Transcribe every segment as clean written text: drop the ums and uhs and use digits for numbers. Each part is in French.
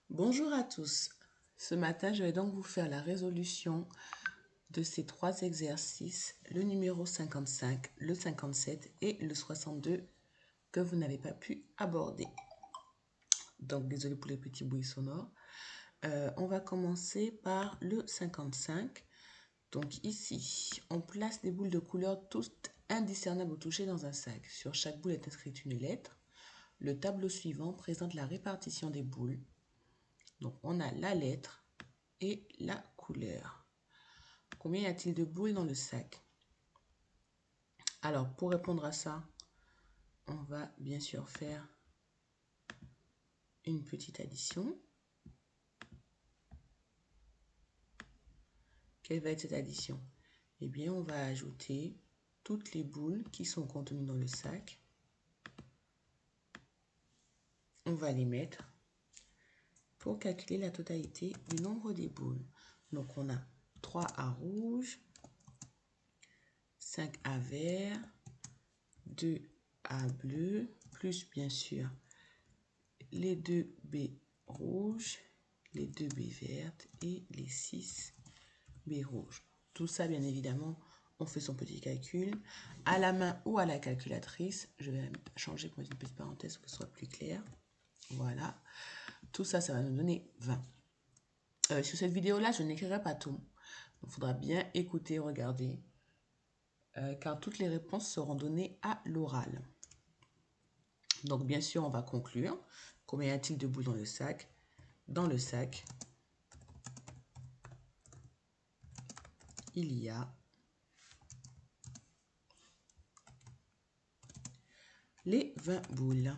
Bonjour à tous. Ce matin, je vais donc vous faire la résolution de ces trois exercices, le numéro 55, le 57 et le 62 que vous n'avez pas pu aborder. Donc, désolé pour les petits bruits sonores. On va commencer par le 55. Donc ici, on place des boules de couleur toutes indiscernables au toucher dans un sac. Sur chaque boule est inscrite une lettre. Le tableau suivant présente la répartition des boules. Donc, on a la lettre et la couleur. Combien y a-t-il de boules dans le sac? Alors, pour répondre à ça, on va bien sûr faire une petite addition. Quelle va être cette addition? Eh bien, on va ajouter toutes les boules qui sont contenues dans le sac. On va les mettre pour calculer la totalité du nombre des boules. Donc, on a 3 A rouge, 5 A vert, 2 A bleu, plus bien sûr les 2 B rouges, les 2 B vertes et les 6 B rouges. Tout ça, bien évidemment, on fait son petit calcul à la main ou à la calculatrice. Je vais changer pour mettre une petite parenthèse pour que ce soit plus clair. Voilà. Tout ça, ça va nous donner 20. Sur cette vidéo-là, je n'écrirai pas tout. Il faudra bien écouter, regarder, car toutes les réponses seront données à l'oral. Donc, bien sûr, on va conclure. Combien y a-t-il de boules dans le sac? Dans le sac, il y a les 20 boules.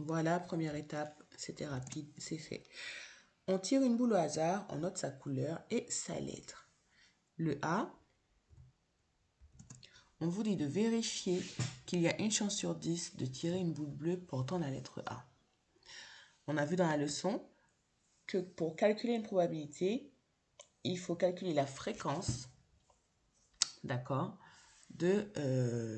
Voilà, première étape, c'était rapide, c'est fait. On tire une boule au hasard, on note sa couleur et sa lettre. Le A, on vous dit de vérifier qu'il y a une chance sur 10 de tirer une boule bleue portant la lettre A. On a vu dans la leçon que pour calculer une probabilité, il faut calculer la fréquence, d'accord, de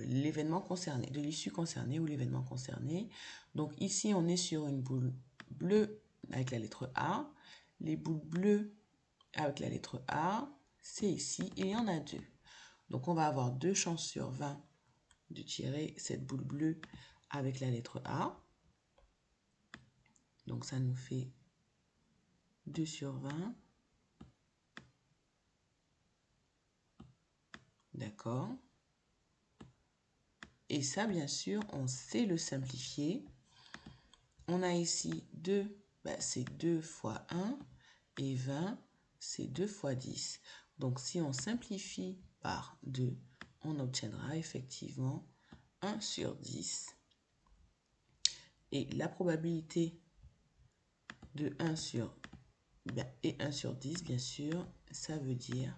l'événement concerné, de l'issue concernée ou l'événement concerné. Donc ici, on est sur une boule bleue avec la lettre A. Les boules bleues avec la lettre A, c'est ici, et il y en a 2. Donc on va avoir 2 chances sur 20 de tirer cette boule bleue avec la lettre A. Donc ça nous fait 2 sur 20. D'accord. Et ça, bien sûr, on sait le simplifier. On a ici 2, c'est 2 fois 1, et 20, c'est 2 fois 10. Donc, si on simplifie par 2, on obtiendra effectivement 1 sur 10. Et la probabilité de 1 sur, et 1 sur 10, bien sûr, ça veut dire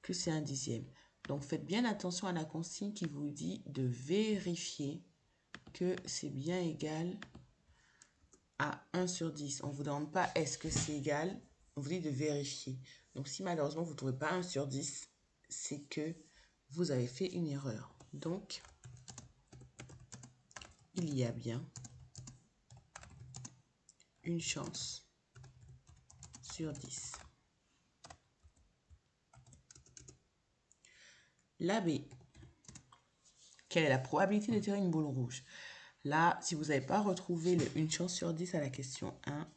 que c'est un dixième. Donc, faites bien attention à la consigne qui vous dit de vérifier que c'est bien égal à 1 sur 10. On ne vous demande pas est-ce que c'est égal, on vous dit de vérifier. Donc, si malheureusement vous ne trouvez pas 1 sur 10, c'est que vous avez fait une erreur. Donc, il y a bien une chance sur 10. La B. Quelle est la probabilité de tirer une boule rouge? Là, si vous n'avez pas retrouvé une chance sur 10 à la question 1,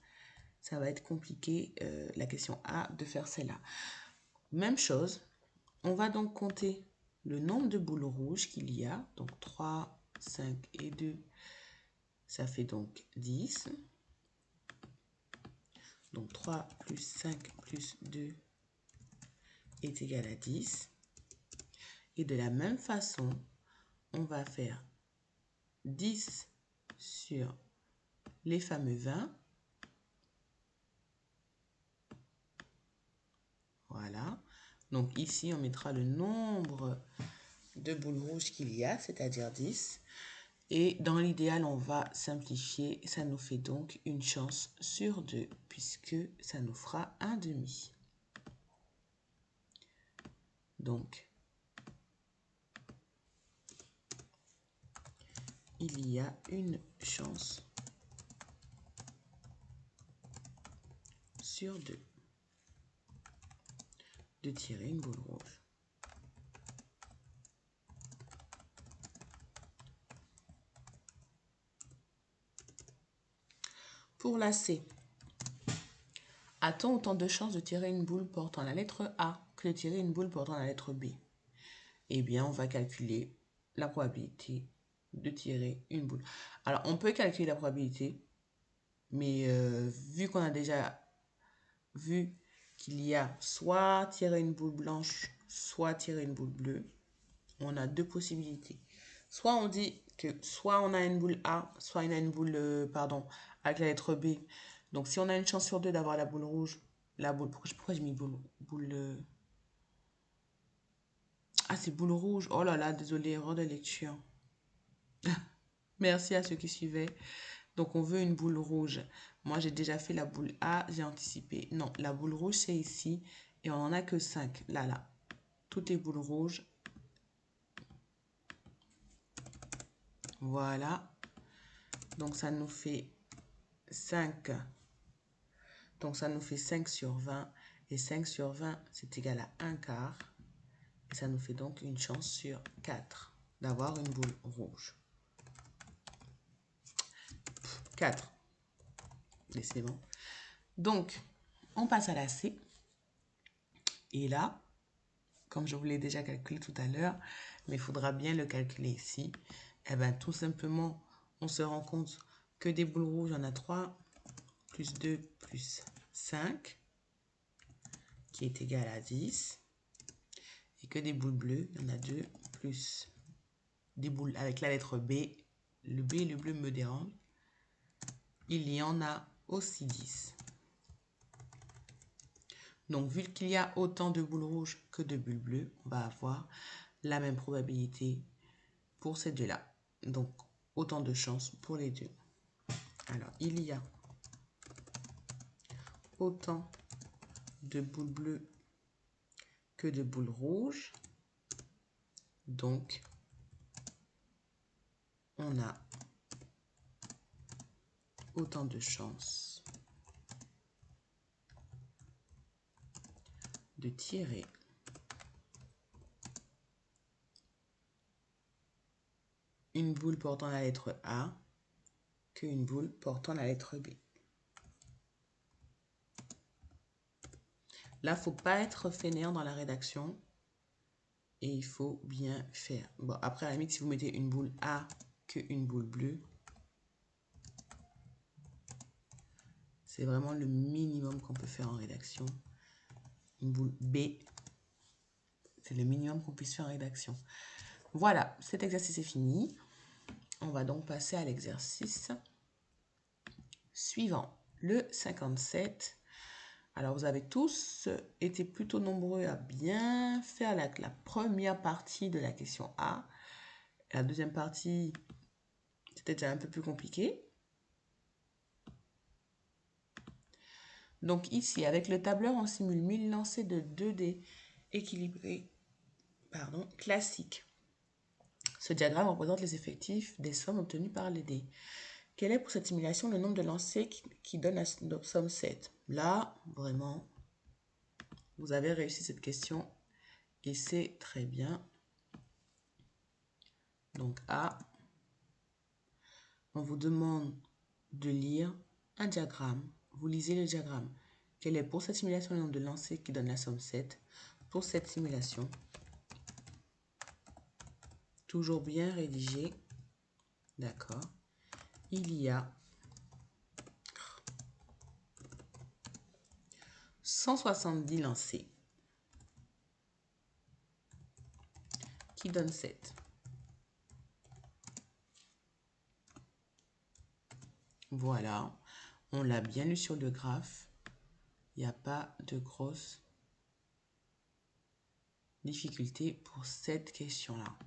ça va être compliqué, la question A, de faire celle-là. Même chose, on va donc compter le nombre de boules rouges qu'il y a. Donc 3, 5 et 2, ça fait donc 10. Donc 3 plus 5 plus 2 est égal à 10. Et de la même façon, on va faire 10 sur les fameux 20. Voilà. Donc ici, on mettra le nombre de boules rouges qu'il y a, c'est-à-dire 10. Et dans l'idéal, on va simplifier. Ça nous fait donc une chance sur 2, puisque ça nous fera un demi. Donc, il y a une chance sur 2 de tirer une boule rouge. Pour la C, a-t-on autant de chances de tirer une boule portant la lettre A que de tirer une boule portant la lettre B? Eh bien, on va calculer la probabilité de tirer une boule. Alors, on peut calculer la probabilité, mais vu qu'on a déjà vu qu'il y a soit tirer une boule blanche, soit tirer une boule bleue, on a deux possibilités. Soit on dit que soit on a une boule A, soit on a une boule, avec la lettre B. Donc, si on a une chance sur deux d'avoir la boule rouge, pourquoi j'ai mis boule Ah, c'est boule rouge. Oh là là, désolé, erreur de lecture. Merci à ceux qui suivaient. Donc, on veut une boule rouge. Moi, j'ai déjà fait la boule A, j'ai anticipé. Non, la boule rouge, c'est ici. Et on n'en a que 5. Là. Toutes les boules rouges. Voilà. Donc, ça nous fait 5. Donc, ça nous fait 5 sur 20. Et 5 sur 20, c'est égal à 1 quart. Et ça nous fait donc une chance sur 4 d'avoir une boule rouge. 4. Décidément. Donc, on passe à la C. Et là, comme je vous l'ai déjà calculé tout à l'heure, mais il faudra bien le calculer ici. Eh bien, tout simplement, on se rend compte que des boules rouges, on a 3, plus 2, plus 5, qui est égal à 10. Et que des boules bleues, il y en a 2, plus des boules avec la lettre B. Le B et le bleu me dérangent. Il y en a aussi 10. Donc, vu qu'il y a autant de boules rouges que de bulles bleues, on va avoir la même probabilité pour ces deux-là. Donc, autant de chances pour les deux. Alors, il y a autant de boules bleues que de boules rouges. Donc, on a autant de chances de tirer une boule portant la lettre A qu'une boule portant la lettre B. Là, il ne faut pas être fainéant dans la rédaction et il faut bien faire. Bon, après, à la limite, si vous mettez une boule A qu'une boule bleue, c'est vraiment le minimum qu'on peut faire en rédaction. Une boule B, c'est le minimum qu'on puisse faire en rédaction. Voilà, cet exercice est fini. On va donc passer à l'exercice suivant, le 57. Alors, vous avez tous été plutôt nombreux à bien faire la première partie de la question A. La deuxième partie, c'était déjà un peu plus compliqué. Donc ici, avec le tableur, on simule 1000 lancers de 2D équilibrés, classiques. Ce diagramme représente les effectifs des sommes obtenues par les dés. Quel est pour cette simulation le nombre de lancers qui donne la somme 7? Là, vraiment, vous avez réussi cette question et c'est très bien. Donc A, on vous demande de lire un diagramme. Vous lisez le diagramme. Quel est pour cette simulation le nombre de lancers qui donne la somme 7? Pour cette simulation, toujours bien rédigé, d'accord, il y a 170 lancers qui donnent 7. Voilà, on l'a bien lu sur le graphe. Il n'y a pas de grosse difficulté pour cette question-là.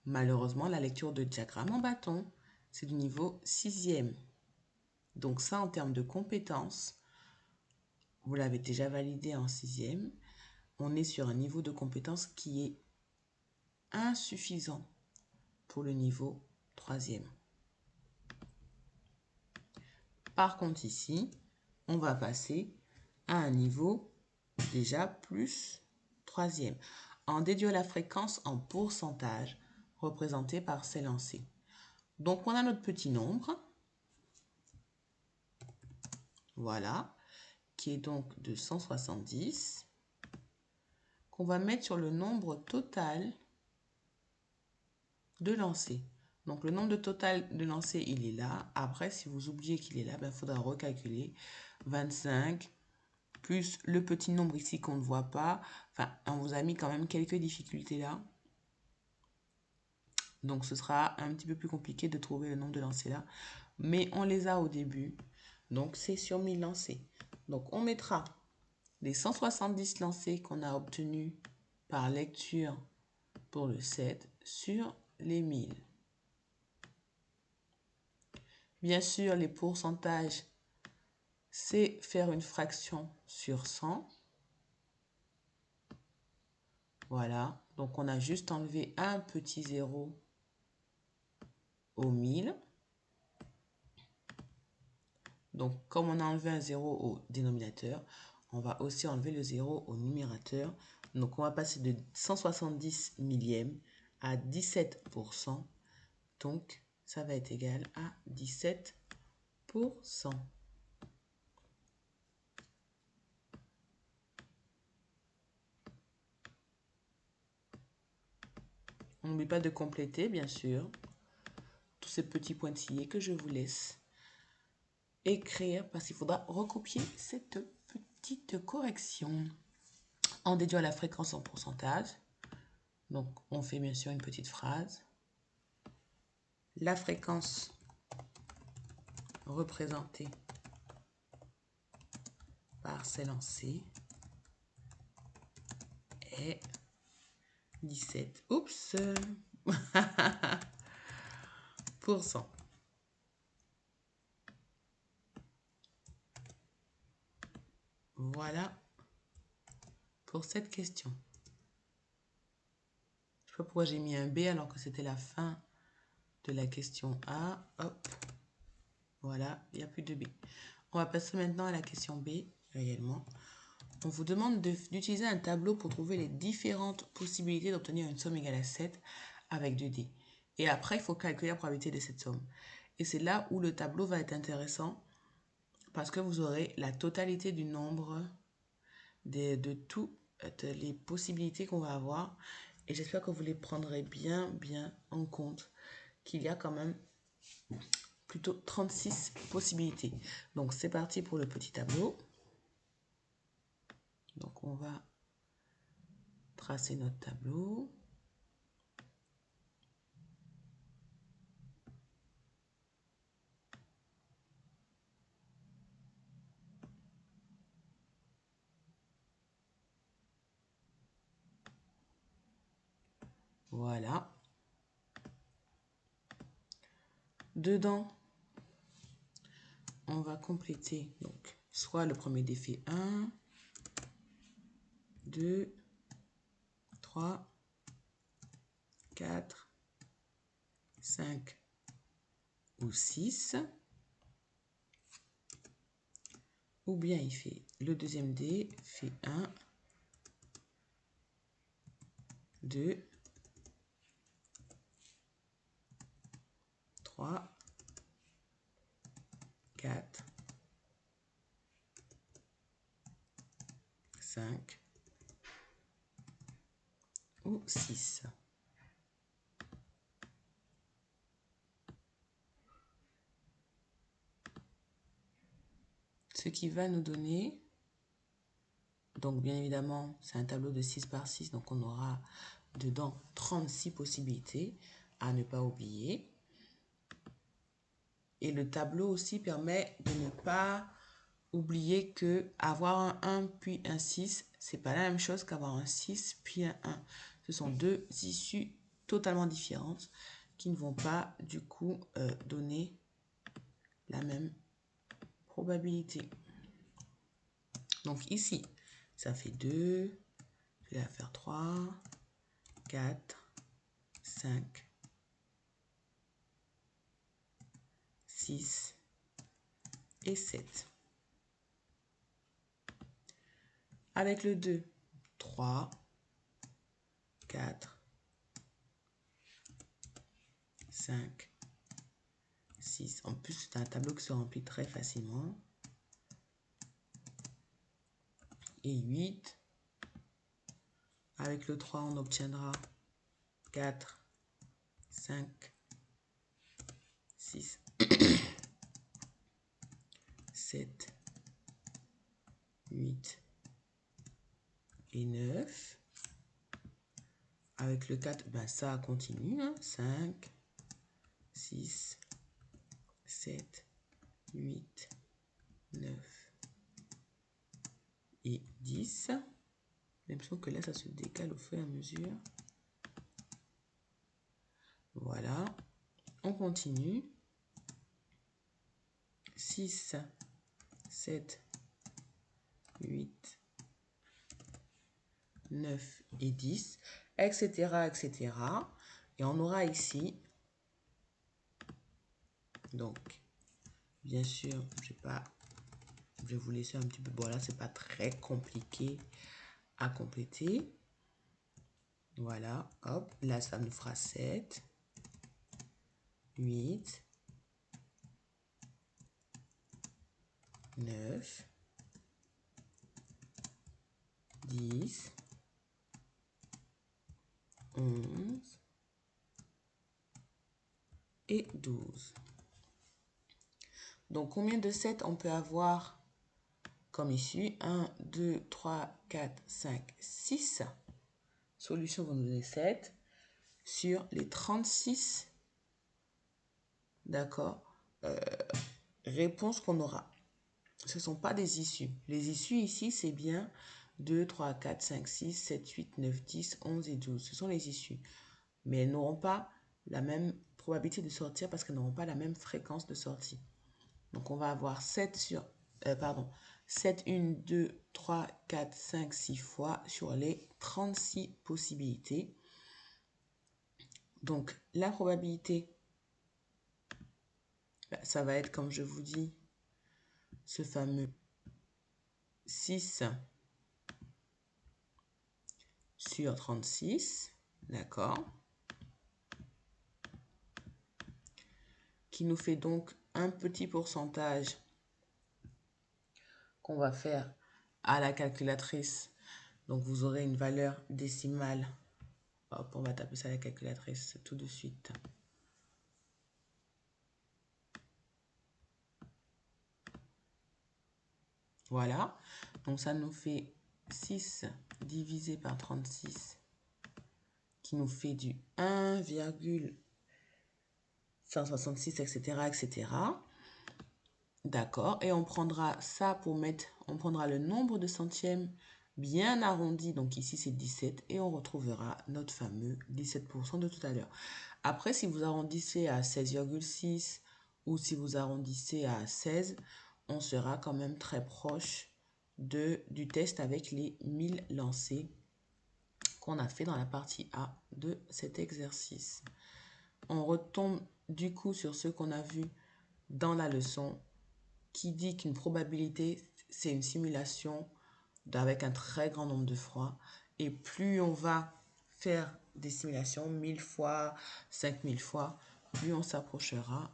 Malheureusement, la lecture de diagramme en bâton, c'est du niveau 6e. Donc ça, en termes de compétences, vous l'avez déjà validé en 6e. On est sur un niveau de compétence qui est insuffisant pour le niveau 3e. Par contre, ici, on va passer à un niveau déjà plus troisième. En déduire la fréquence en pourcentage représenté par ces lancers. Donc, on a notre petit nombre. Voilà. Qui est donc de 170. Qu'on va mettre sur le nombre total de lancers. Donc, le nombre total de lancers, il est là. Après, si vous oubliez qu'il est là, il faudra recalculer 25 plus le petit nombre ici qu'on ne voit pas. Enfin, on vous a mis quand même quelques difficultés là. Donc, ce sera un petit peu plus compliqué de trouver le nombre de lancers là. Mais on les a au début. Donc, c'est sur 1000 lancers. Donc, on mettra les 170 lancers qu'on a obtenus par lecture pour le 7 sur les 1000. Bien sûr, les pourcentages, c'est faire une fraction sur 100. Voilà, donc on a juste enlevé un petit 0 au 1000. Donc, comme on a enlevé un 0 au dénominateur, on va aussi enlever le 0 au numérateur. Donc, on va passer de 170 millièmes à 17%. Donc, ça va être égal à 17%. On n'oublie pas de compléter, bien sûr, tous ces petits pointillés que je vous laisse écrire parce qu'il faudra recopier cette petite correction. En déduire la fréquence en pourcentage. Donc, on fait bien sûr une petite phrase. La fréquence représentée par ces lancers est 17. Oups. %. Voilà pour cette question. Je ne sais pas pourquoi j'ai mis un B alors que c'était la fin de la question A. Hop. Voilà, il n'y a plus de B. On va passer maintenant à la question B, réellement. On vous demande d'utiliser un tableau pour trouver les différentes possibilités d'obtenir une somme égale à 7 avec 2D. Et après, il faut calculer la probabilité de cette somme. Et c'est là où le tableau va être intéressant parce que vous aurez la totalité du nombre de toutes les possibilités qu'on va avoir. Et j'espère que vous les prendrez bien en compte, qu'il y a quand même plutôt 36 possibilités. Donc, c'est parti pour le petit tableau. Donc, on va tracer notre tableau. Voilà. Dedans, on va compléter donc soit le premier défait 1, 2, 3, 4, 5 ou 6. Ou bien il fait le deuxième dé, fait 1, 2, 3, 4, 5 ou 6. Ce qui va nous donner, donc bien évidemment, c'est un tableau de 6 par 6, donc on aura dedans 36 possibilités à ne pas oublier. Et le tableau aussi permet de ne pas oublier que avoir un 1 puis un 6, c'est pas la même chose qu'avoir un 6 puis un 1. Ce sont deux issues totalement différentes qui ne vont pas du coup donner la même probabilité. Donc ici, ça fait 2, je vais faire 3, 4, 5, 6 et 7. Avec le 2, 3, 4, 5, 6. En plus, c'est un tableau qui se remplit très facilement. Et 8. Avec le 3, on obtiendra 4, 5, 6, 7, 8 et 9. Avec le 4, ben ça continue. Hein. 5, 6, 7, 8, 9 et 10. J'ai l'impression que là, ça se décale au fur et à mesure. Voilà. On continue. 6, 7, 8, 9 et 10, etc., etc. Et on aura ici, donc, bien sûr, je vais vous laisser un petit peu, bon là, c'est pas très compliqué à compléter. Voilà, hop, là, ça nous fera 7, 8, 9, 10, 11 et 12. Donc, combien de 7 on peut avoir comme issue? 1, 2, 3, 4, 5, 6. Solution va nous donner 7 sur les 36. D'accord, réponse qu'on aura. Ce ne sont pas des issues. Les issues ici, c'est bien 2, 3, 4, 5, 6, 7, 8, 9, 10, 11 et 12. Ce sont les issues. Mais elles n'auront pas la même probabilité de sortir parce qu'elles n'auront pas la même fréquence de sortie. Donc, on va avoir 7 sur... 7, 1, 2, 3, 4, 5, 6 fois sur les 36 possibilités. Donc, la probabilité, ça va être, comme je vous dis, ce fameux 6 sur 36, d'accord, qui nous fait donc un petit pourcentage qu'on va faire à la calculatrice. Donc, vous aurez une valeur décimale. Hop, on va taper ça à la calculatrice tout de suite. Voilà, donc ça nous fait 6 divisé par 36, qui nous fait du 1,166, etc., etc. D'accord, et on prendra ça pour mettre, on prendra le nombre de centièmes bien arrondi, donc ici c'est 17, et on retrouvera notre fameux 17% de tout à l'heure. Après, si vous arrondissez à 16,6 ou si vous arrondissez à 16, on sera quand même très proche du test avec les 1000 lancés qu'on a fait dans la partie A de cet exercice. On retombe du coup sur ce qu'on a vu dans la leçon qui dit qu'une probabilité, c'est une simulation avec un très grand nombre de fois. Et plus on va faire des simulations 1000 fois, 5000 fois, plus on s'approchera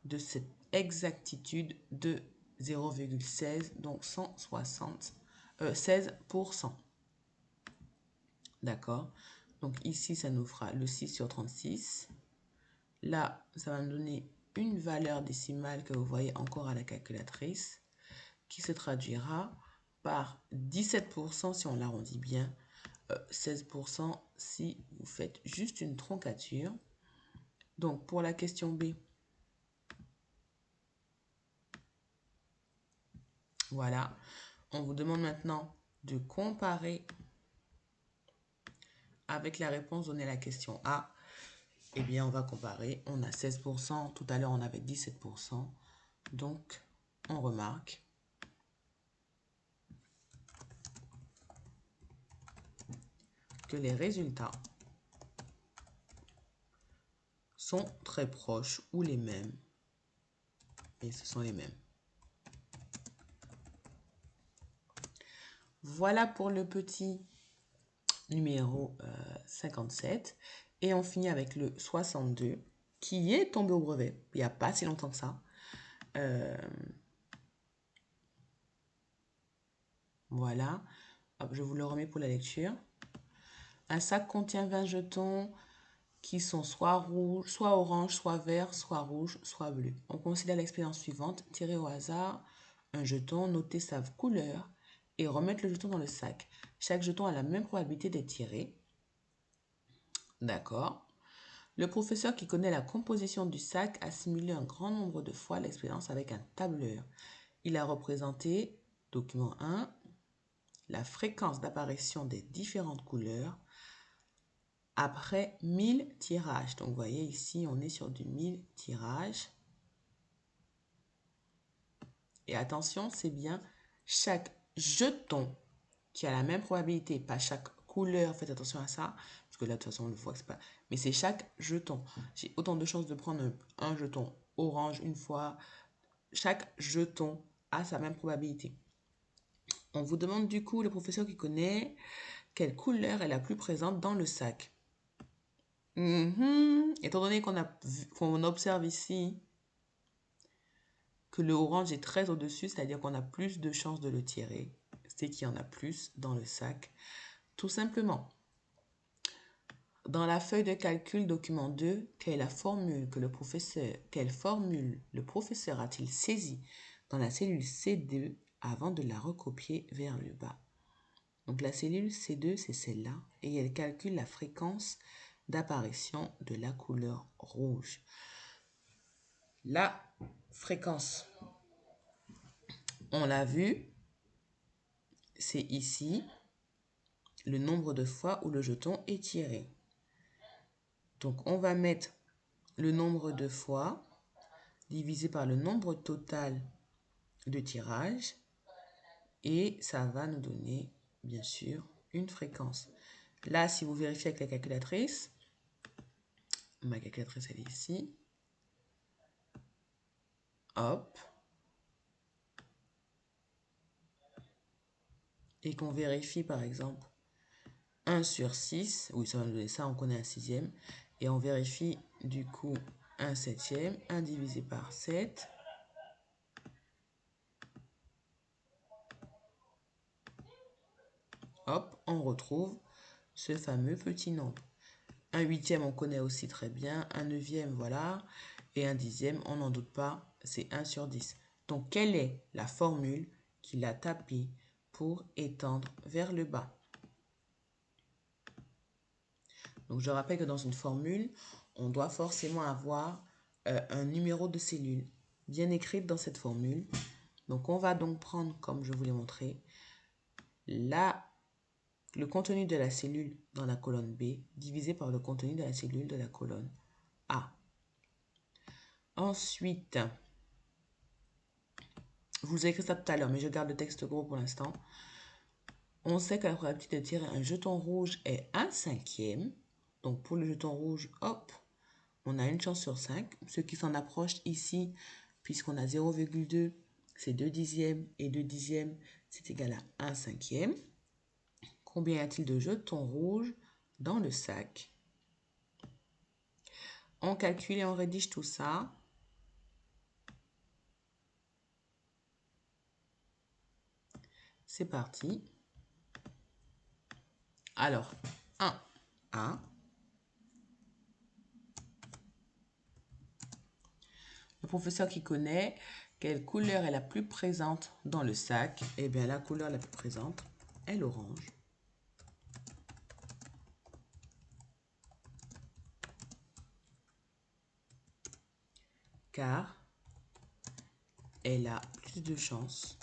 de cette exactitude de 0,16, donc 16%. D'accord? Donc ici, ça nous fera le 6 sur 36. Là, ça va nous donner une valeur décimale que vous voyez encore à la calculatrice, qui se traduira par 17% si on l'arrondit bien, 16% si vous faites juste une troncature. Donc, pour la question B, voilà, on vous demande maintenant de comparer avec la réponse donnée à la question A. Eh bien, on va comparer. On a 16%, tout à l'heure on avait 17%. Donc, on remarque que les résultats sont très proches ou les mêmes. Et ce sont les mêmes. Voilà pour le petit numéro 57. Et on finit avec le 62 qui est tombé au brevet il n'y a pas si longtemps que ça. Voilà. Hop, je vous le remets pour la lecture. Un sac contient 20 jetons qui sont soit rouges, soit orange, soit vert, soit rouge, soit bleu. On considère l'expérience suivante. Tirer au hasard un jeton, noter sa couleur et remettre le jeton dans le sac. Chaque jeton a la même probabilité d'être tiré. D'accord. Le professeur qui connaît la composition du sac a simulé un grand nombre de fois l'expérience avec un tableur. Il a représenté, document 1, la fréquence d'apparition des différentes couleurs après 1000 tirages. Donc, vous voyez ici, on est sur du 1000 tirages. Et attention, c'est bien chaque jeton qui a la même probabilité, pas chaque couleur, faites attention à ça, parce que là, de toute façon, on le voit que c'est pas... Mais c'est chaque jeton. J'ai autant de chances de prendre un jeton orange une fois. Chaque jeton a sa même probabilité. On vous demande du coup, le professeur qui connaît, quelle couleur est la plus présente dans le sac. Étant donné qu'on observe ici que le orange est très au-dessus, c'est-à-dire qu'on a plus de chances de le tirer, c'est qu'il y en a plus dans le sac. Tout simplement, dans la feuille de calcul document 2, quelle formule le professeur a-t-il saisie dans la cellule C2 avant de la recopier vers le bas? Donc la cellule C2, c'est celle-là, et elle calcule la fréquence d'apparition de la couleur rouge. La fréquence, on l'a vu, c'est ici le nombre de fois où le jeton est tiré. Donc on va mettre le nombre de fois divisé par le nombre total de tirages et ça va nous donner bien sûr une fréquence. Là, si vous vérifiez avec la calculatrice, ma calculatrice elle est ici. Hop. Et qu'on vérifie par exemple 1 sur 6, oui ça va nous donner ça, on connaît un sixième, et on vérifie du coup 1 septième, 1 divisé par 7, hop, on retrouve ce fameux petit nombre. Un huitième, on connaît aussi très bien, un neuvième, voilà, et un dixième, on n'en doute pas, c'est 1 sur 10. Donc, quelle est la formule qu'il a tapée pour étendre vers le bas? Donc, je rappelle que dans une formule, on doit forcément avoir un numéro de cellule bien écrite dans cette formule. Donc, on va donc prendre, comme je vous l'ai montré, le contenu de la cellule dans la colonne B divisé par le contenu de la cellule de la colonne A. Ensuite, je vous ai écrit ça tout à l'heure, mais je garde le texte gros pour l'instant. On sait que la probabilité de tirer un jeton rouge est 1 cinquième. Donc, pour le jeton rouge, hop, on a une chance sur 5. Ce qui s'en approche ici, puisqu'on a 0,2, c'est 2 dixièmes. Et 2 dixièmes, c'est égal à 1 cinquième. Combien y a-t-il de jetons rouges dans le sac? On calcule et on rédige tout ça. C'est parti. Alors, 1, 1. Le professeur qui connaît quelle couleur est la plus présente dans le sac? Eh bien, la couleur la plus présente est l'orange. Car elle a plus de chances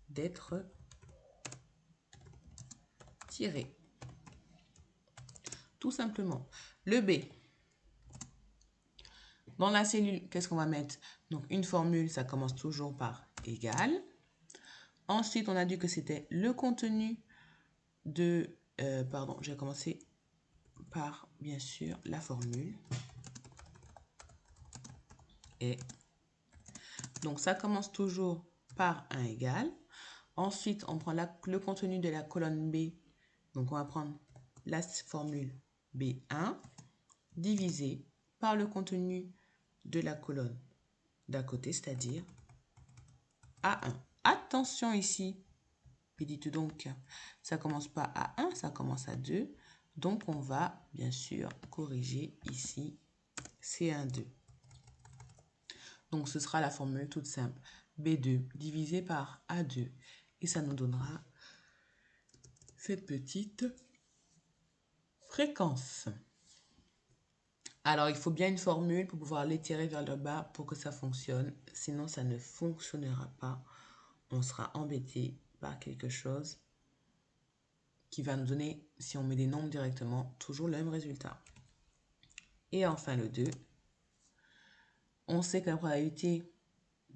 d'être tirée. Tout simplement. Le B. Dans la cellule, qu'est-ce qu'on va mettre? Donc, une formule, ça commence toujours par égal. Ensuite, on a dit que c'était le contenu de... pardon, j'ai commencé par, bien sûr, la formule. Et donc, ça commence toujours par 1 égale. Ensuite, on prend le contenu de la colonne B. Donc, on va prendre la formule B1 divisé par le contenu de la colonne d'à côté, c'est-à-dire A1. Attention ici, dites donc, ça commence pas à 1, ça commence à 2. Donc, on va bien sûr corriger ici C1,2. Donc, ce sera la formule toute simple. B2 divisé par A2. Et ça nous donnera cette petite fréquence. Alors, il faut bien une formule pour pouvoir l'étirer vers le bas pour que ça fonctionne. Sinon, ça ne fonctionnera pas. On sera embêté par quelque chose qui va nous donner, si on met des nombres directement, toujours le même résultat. Et enfin, le 2. On sait que la probabilité,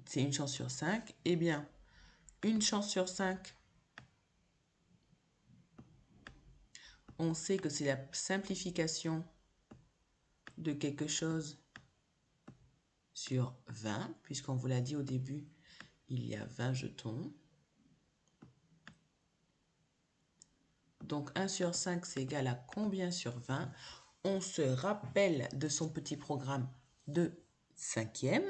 c'est une chance sur 5. Eh bien, une chance sur 5, on sait que c'est la simplification de quelque chose sur 20, puisqu'on vous l'a dit au début, il y a 20 jetons. Donc 1 sur 5, c'est égal à combien sur 20? On se rappelle de son petit programme de 5e,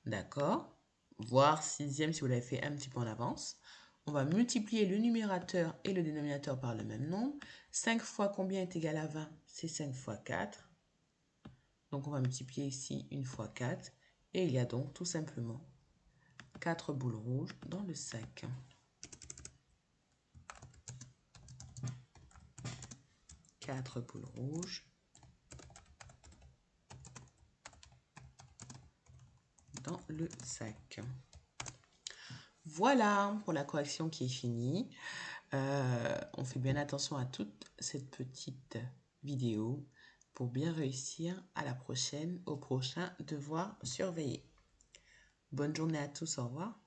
d'accord? Voire 6e si vous l'avez fait un petit peu en avance. On va multiplier le numérateur et le dénominateur par le même nombre. 5 fois combien est égal à 20? C'est 5 fois 4. Donc on va multiplier ici 1 fois 4. Et il y a donc tout simplement 4 boules rouges dans le sac. Quatre boules rouges dans le sac. Voilà pour la correction qui est finie. On fait bien attention à toute cette petite vidéo pour bien réussir à la prochaine, au prochain devoir surveillé. Bonne journée à tous, au revoir.